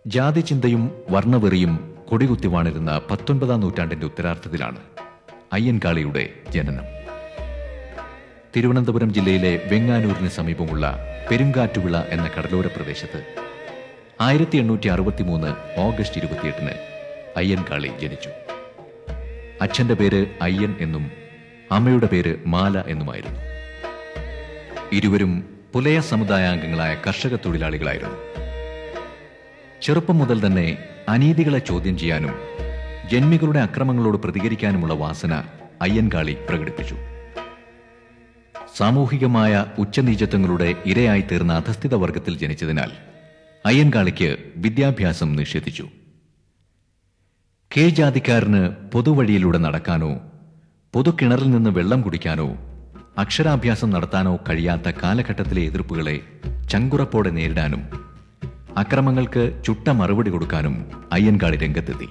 ജാതിചിന്തയും വർണ്ണവെറിയും കൊടികുത്തി വാണിരുന്ന 19-ാം നൂറ്റാണ്ടിന്റെ ഉത്തരാർദ്ധത്തിലാണ് അയ്യൻകാളിയുടെ ജനനം. തിരുവനന്തപുരം ജില്ലയിലെ വെങ്ങാനൂരിന് സമീപമുള്ള പെരുങ്കാറ്റുവിള എന്ന കടലോര പ്രദേശത്ത് 1863 ഓഗസ്റ്റ് 28-ന് അയ്യൻകാളി ജനിച്ചു. അച്ഛന്റെ പേര് അയ്യൻ എന്നും അമ്മയുടെ പേര് മാല എന്നുമായിരുന്നു. ഇരുവരും പുലയ സമുദായാംഗങ്ങളായ കർഷക തൊഴിലാളികളായിരുന്നു. ചെറുപ്പം മുതൽ തന്നെ അനീതികളെ ചോദ്യം ചെയ്യാനും ജന്മികളുടെ അക്രമങ്ങളോട് പ്രതികരിക്കാനുമുള്ള വാസന അയ്യൻകാളി പ്രകടിപ്പിച്ചു. സാമൂഹികമായ ഉച്ചനീചത്വങ്ങളുടെ ഇരയായി തീർന്ന അധസ്ഥിത വർഗത്തിൽ ജനിച്ചതിനാൽ അയ്യൻകാളിക്ക് വിദ്യാഭ്യാസം നിഷേധിച്ചു. കീഴ്ജാതിക്കാരന് പൊതുവഴിയിലൂടെ നടക്കാനോ പൊതുകിണറിൽ നിന്ന് വെള്ളം കുടിക്കാനോ അക്ഷരാഭ്യാസം നടത്താനോ കഴിയാത്ത കാലഘട്ടത്തിലെ എതിർപ്പുകളെ ചങ്കുറപ്പോടെ നേരിടാനും അക്രമങ്ങൾക്ക് ചുട്ട മറുപടി കൊടുക്കാനും അയ്യൻകാളി രംഗത്തെത്തി.